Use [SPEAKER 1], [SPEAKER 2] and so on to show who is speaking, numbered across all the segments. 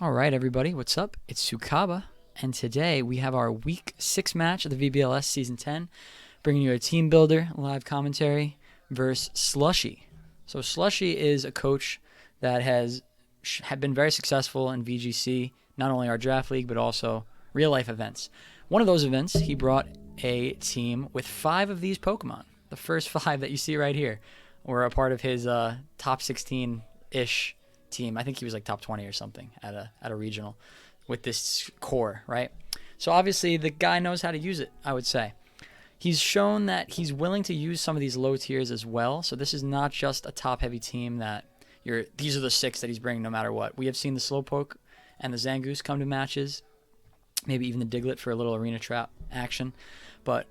[SPEAKER 1] All right, everybody, what's up? It's Sukaba, and today we have our Week 6 match of the VBL-S Season 10, bringing you a Teambuilder live commentary versus Slushi. So Slushi is a coach that had been very successful in VGC, not only our draft league, but also real-life events. One of those events, he brought a team with 5 of these Pokemon. The first 5 that you see right here were a part of his top 16-ish team. I think he was like top 20 or something at a regional with this core, right? So obviously the guy knows how to use it, I would say. He's shown that he's willing to use some of these low tiers as well. So this is not just a top heavy team that these are the 6 that he's bringing no matter what. We have seen the Slowpoke and the Zangoose come to matches, maybe even the Diglett for a little arena trap action. But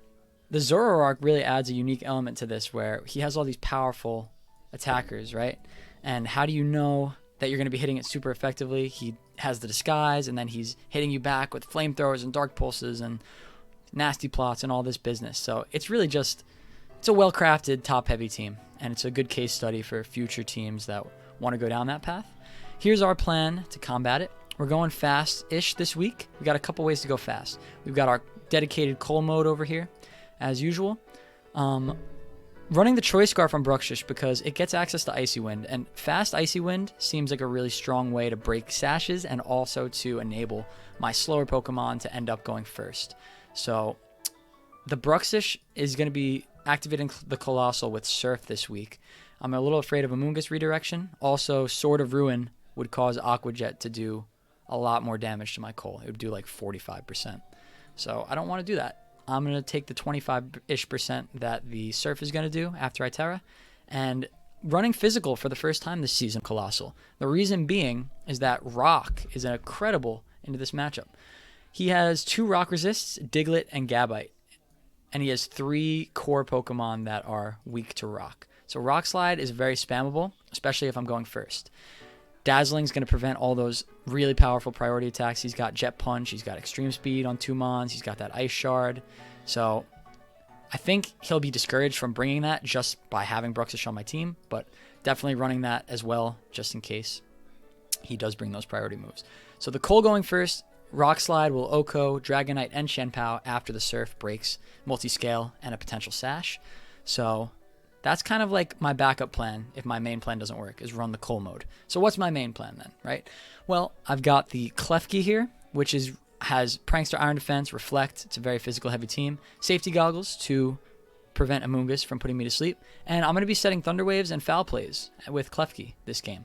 [SPEAKER 1] the Zoroark really adds a unique element to this where he has all these powerful attackers, right? And how do you know that you're going to be hitting it super effectively? He has the disguise, and then he's hitting you back with flamethrowers and dark pulses and nasty plots and all this business. So it's really it's a well-crafted top-heavy team, and it's a good case study for future teams that want to go down that path. Here's our plan to combat it. We're going fast-ish this week. We got a couple ways to go fast. We've got our dedicated coal mode over here, as usual. Running the Choice Scarf on Bruxish because it gets access to Icy Wind, and fast Icy Wind seems like a really strong way to break sashes and also to enable my slower Pokemon to end up going first. So the Bruxish is going to be activating the Colossal with Surf this week. I'm a little afraid of Amoonguss redirection. Also, Sword of Ruin would cause Aqua Jet to do a lot more damage to my Coal. It would do like 45%. So I don't want to do that. I'm going to take the 25-ish% that the Surf is going to do after I Terra, and running Physical for the first time this season, Colossal. The reason being is that Rock is incredible into this matchup. He has 2 Rock Resists, Diglett and Gabite, and he has 3 core Pokemon that are weak to Rock. So Rock Slide is very spammable, especially if I'm going first. Dazzling's going to prevent all those really powerful priority attacks. He's got Jet Punch. He's got Extreme Speed on 2 Mons. He's got that Ice Shard. So I think he'll be discouraged from bringing that just by having Bruxish on my team, but definitely running that as well just in case he does bring those priority moves. So the Coal going first. Rock Slide will Oko, Dragonite, and Shenpao after the Surf breaks Multiscale and a potential Sash. So that's kind of like my backup plan if my main plan doesn't work, is run the Coal mode. So what's my main plan then, right? Well, I've got the Klefki here, which has Prankster Iron Defense, Reflect. It's a very physical heavy team. Safety Goggles to prevent Amoonguss from putting me to sleep. And I'm going to be setting Thunder Waves and Foul Plays with Klefki this game.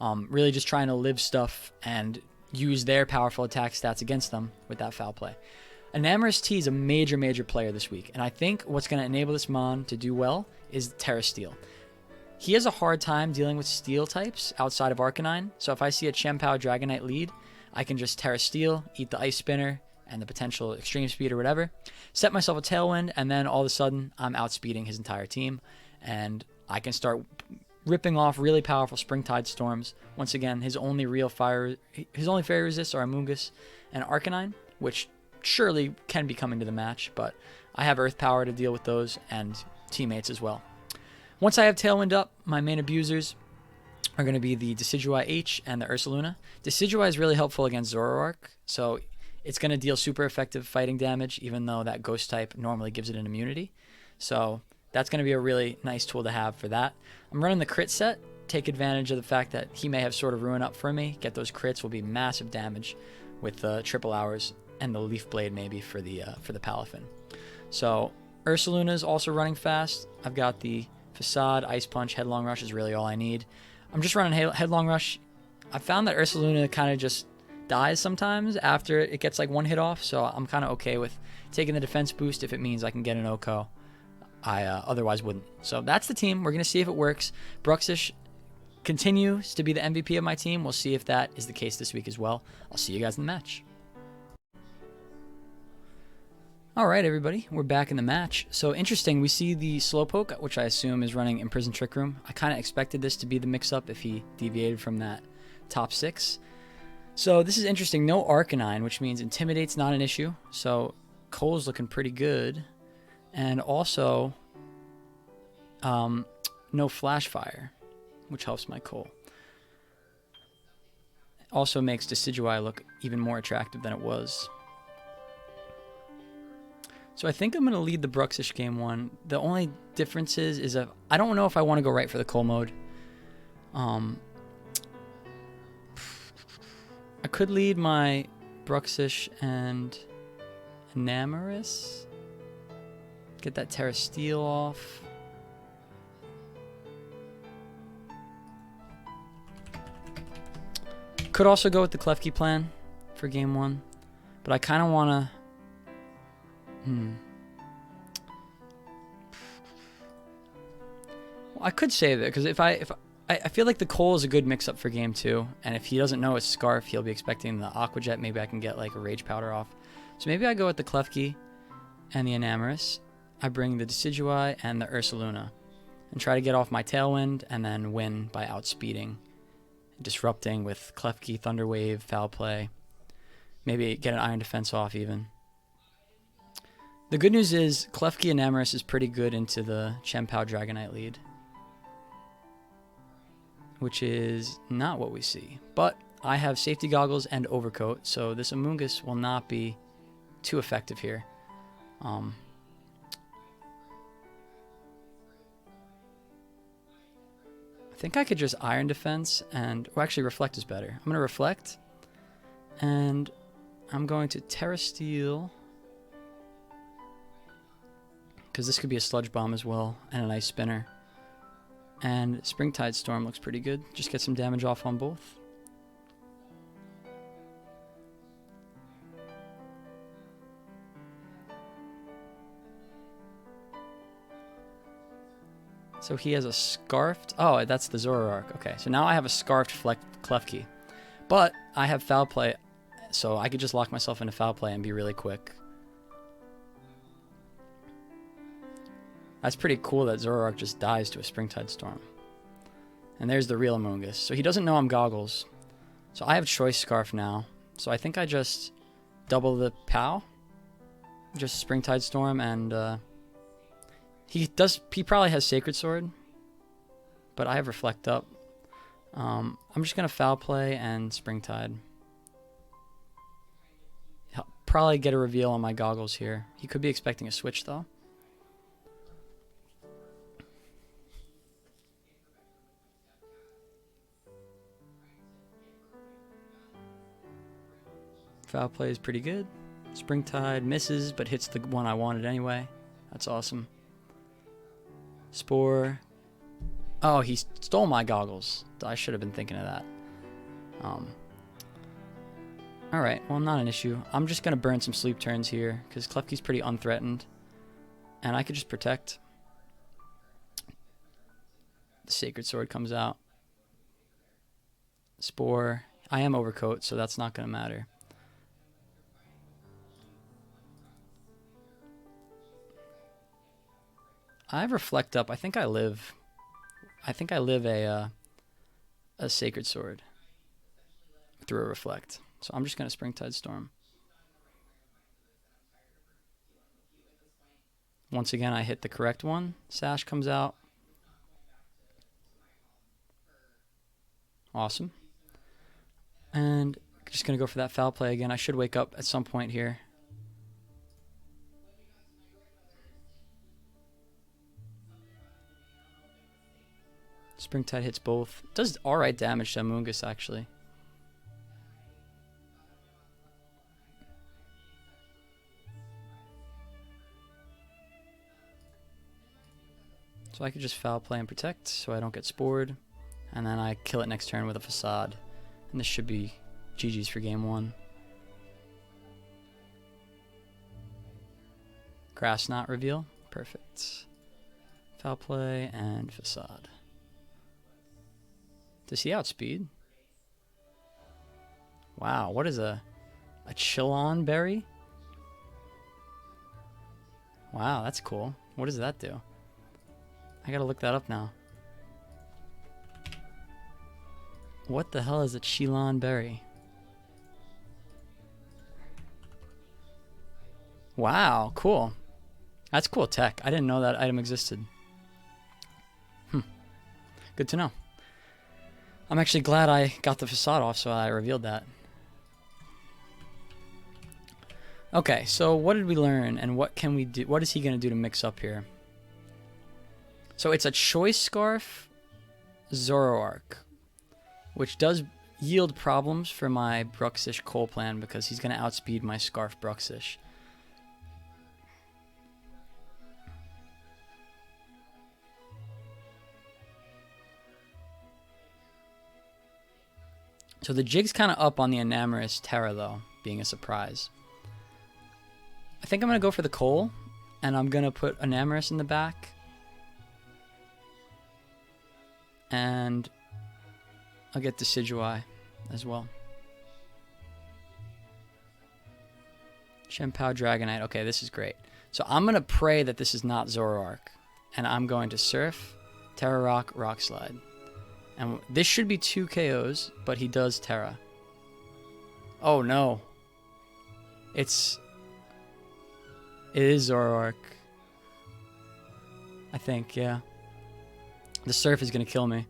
[SPEAKER 1] Really just trying to live stuff and use their powerful attack stats against them with that Foul Play. Enamorous T is a major, major player this week, and I think what's going to enable this Mon to do well is Terra Steel. He has a hard time dealing with Steel types outside of Arcanine, so if I see a Chien-Pao Dragonite lead, I can just Terra Steel, eat the Ice Spinner, and the potential Extreme Speed or whatever, set myself a Tailwind, and then all of a sudden, I'm outspeeding his entire team, and I can start ripping off really powerful Springtide Storms. Once again, his only fairy resists are Amoonguss and Arcanine, which surely can be coming to the match, but I have Earth Power to deal with those and teammates as well. Once I have Tailwind up, my main abusers are going to be the Decidueye H and the Ursaluna. Decidueye is really helpful against Zoroark, so it's going to deal super effective fighting damage, even though that Ghost type normally gives it an immunity. So that's going to be a really nice tool to have for that. I'm running the crit set, take advantage of the fact that he may have Sword of Ruin up for me. Get those crits will be massive damage with the Triple Hours and the Leaf Blade maybe for the Palafin. So Ursaluna is also running fast. I've got the Facade, Ice Punch, Headlong Rush is really all I need. I'm just running Headlong Rush. I found that Ursaluna kind of just dies sometimes after it gets like one hit off, so I'm kind of okay with taking the defense boost if it means I can get an Oko. I otherwise wouldn't. So that's the team. We're going to see if it works. Bruxish continues to be the MVP of my team. We'll see if that is the case this week as well. I'll see you guys in the match. All right, everybody, we're back in the match. So interesting, we see the Slowpoke, which I assume is running Imprison Trick Room. I kind of expected this to be the mix-up if he deviated from that top 6. So this is interesting. No Arcanine, which means Intimidate's not an issue. So Cole's looking pretty good. And also, no Flash Fire, which helps my Cole. also makes Decidueye look even more attractive than it was. So I think I'm going to lead the Bruxish game 1. The only difference is I don't know if I want to go right for the Coal mode. I could lead my Bruxish and Enamorus. Get that Terra Steel off. Could also go with the Klefki plan for game 1, but I kind of want to. Well, I could save it because if I feel like the Coal is a good mix-up for game 2, and if he doesn't know it's Scarf, he'll be expecting the Aqua Jet. Maybe I can get like a Rage Powder off. So maybe I go with the Klefki and the Enamorus. I bring the Decidueye and the Ursaluna, and try to get off my Tailwind and then win by outspeeding. Disrupting with Klefki, Thunder Wave, Foul Play. Maybe get an Iron Defense off even. The good news is Klefki Enamorus is pretty good into the Chien-Pao Dragonite lead, which is not what we see. But I have Safety Goggles and Overcoat, so this Amoonguss will not be too effective here. I think I could just Iron Defense and... Well, actually, Reflect is better. I'm going to Reflect, and I'm going to Terra Steel, because this could be a Sludge Bomb as well, and an Ice Spinner. And Springtide Storm looks pretty good. Just get some damage off on both. So he has a Scarfed... Oh, that's the Zoroark. Okay, so now I have a Scarfed Klefki. But I have Foul Play, so I could just lock myself into Foul Play and be really quick. That's pretty cool that Zoroark just dies to a Springtide Storm. And there's the real Amoonguss. So he doesn't know I'm Goggles. So I have Choice Scarf now. So I think I just double the POW. Just Springtide Storm and... He probably has Sacred Sword, but I have Reflect up. I'm just going to Foul Play and Springtide. He'll probably get a reveal on my Goggles here. He could be expecting a switch, though. Foul Play is pretty good. Springtide misses, but hits the one I wanted anyway. That's awesome. Spore. Oh, he stole my Goggles. I should have been thinking of that. Alright, well, not an issue. I'm just going to burn some Sleep Turns here, because Klefki's pretty unthreatened. And I could just Protect. The Sacred Sword comes out. Spore. I am Overcoat, so that's not going to matter. I have Reflect up. I think I live a Sacred Sword through a Reflect. So I'm just going to Springtide Storm. Once again, I hit the correct one. Sash comes out. Awesome. And just going to go for that Foul Play again. I should wake up at some point here. Springtide hits both. Does alright damage to Amoonguss, actually. So I could just Foul Play and Protect so I don't get Spored. And then I kill it next turn with a Facade. And this should be GG's for game 1. Grass Knot reveal. Perfect. Foul Play and Facade. Does he outspeed? Wow, what is a Chillon Berry? Wow, that's cool. What does that do? I gotta look that up now. What the hell is a Chillon Berry? Wow, cool. That's cool tech. I didn't know that item existed. Good to know. I'm actually glad I got the facade off, so I revealed that. Okay, so what did we learn, and what can we do? What is he going to do to mix up here? So it's a Choice Scarf Zoroark, which does yield problems for my Bruxish Coal plan because he's going to outspeed my Scarf Bruxish. So the jig's kind of up on the Enamorous Terra, though, being a surprise. I think I'm going to go for the Coal, and I'm going to put Enamorous in the back. And I'll get Decidueye as well. Chien-Pao Dragonite. Okay, this is great. So I'm going to pray that this is not Zoroark. And I'm going to Surf, Terra Rock, Rock Slide. And this should be 2 KOs, but he does Terra. Oh no. It is Zoroark. I think, yeah. The Surf is going to kill me.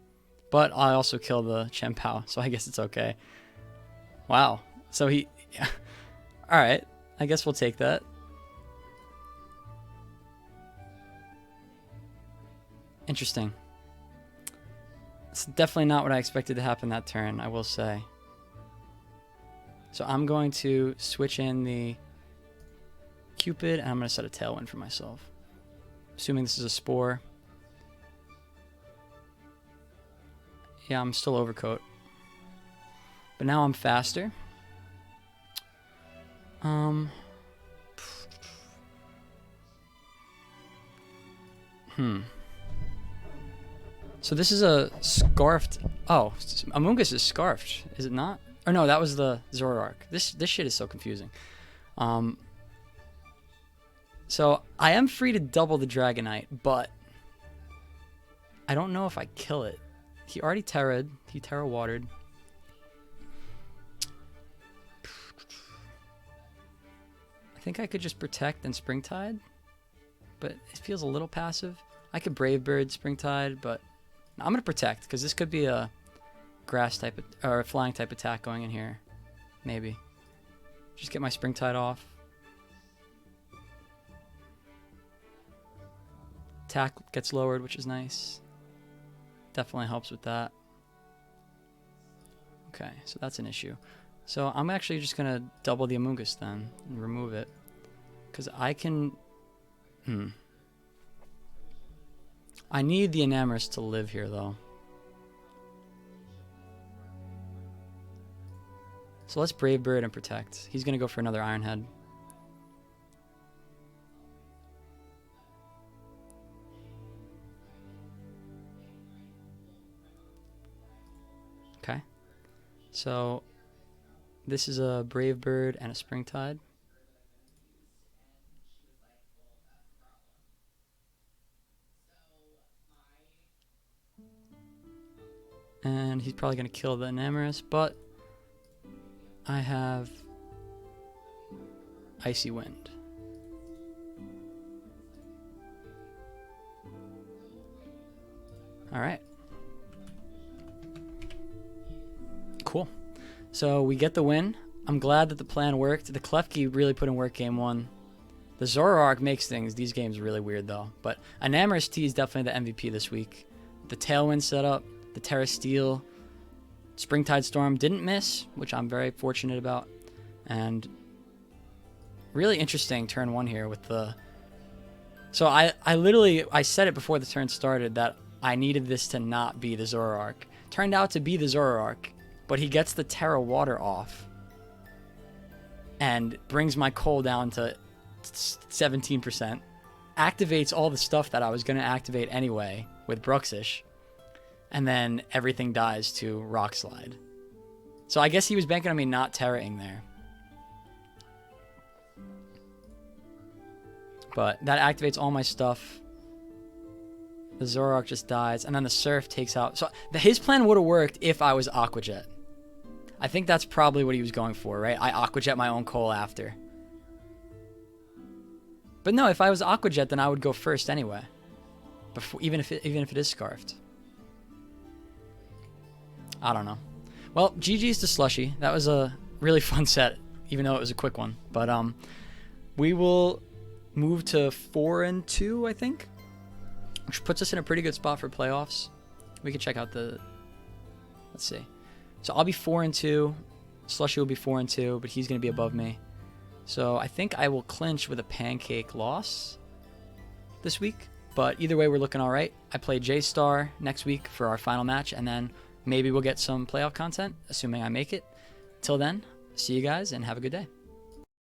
[SPEAKER 1] But I also kill the Chien-Pao, so I guess it's okay. Wow. So he... Yeah. Alright. I guess we'll take that. Interesting. It's definitely not what I expected to happen that turn, I will say. So I'm going to switch in the Cupid, and I'm going to set a Tailwind for myself. Assuming this is a Spore. Yeah, I'm still Overcoat. But now I'm faster. So this is a Scarfed... Oh, Amoonguss is Scarfed, is it not? Or no, that was the Zoroark. This shit is so confusing. So I am free to double the Dragonite, but I don't know if I kill it. He already Terra'd. He Terra Watered. I think I could just Protect and Springtide, but it feels a little passive. I could Brave Bird, Springtide, but I'm going to Protect because this could be a grass type or a flying type attack going in here. Maybe. Just get my Springtide off. Attack gets lowered, which is nice. Definitely helps with that. Okay, so that's an issue. So I'm actually just going to double the Amoonguss then and remove it. Because I can... I need the Enamorous to live here, though. So let's Brave Bird and Protect. He's going to go for another Iron Head. Okay. So this is a Brave Bird and a Springtide. And he's probably going to kill the Enamorous, but I have Icy Wind. Alright. Cool. So we get the win. I'm glad that the plan worked. The Klefki really put in work game one. The Zoroark makes these games really weird though. But Enamorous T is definitely the MVP this week. The Tailwind setup, the Terra Steel, Springtide Storm didn't miss, which I'm very fortunate about. And really interesting turn one here with the... So I said it before the turn started that I needed this to not be the Zoroark. Turned out to be the Zoroark, but he gets the Terra Water off and brings my Coal down to 17%. Activates all the stuff that I was going to activate anyway with Bruxish. And then everything dies to Rock Slide. So I guess he was banking on me not Terra-ing there. But that activates all my stuff. The Zoroark just dies. And then the Surf takes out... So his plan would have worked if I was Aqua Jet. I think that's probably what he was going for, right? I Aqua Jet my own Coal after. But no, if I was Aqua Jet, then I would go first anyway. Before, even if it is Scarfed. I don't know. Well, GG's to Slushy. That was a really fun set, even though it was a quick one. But we will move to 4-2, I think, which puts us in a pretty good spot for playoffs. We can check out the. Let's see. So I'll be 4-2. Slushy will be 4-2, but he's going to be above me. So I think I will clinch with a pancake loss this week. But either way, we're looking all right. I play J-Star next week for our final match, and then maybe we'll get some playoff content, assuming I make it. Till then, see you guys, and have a good day.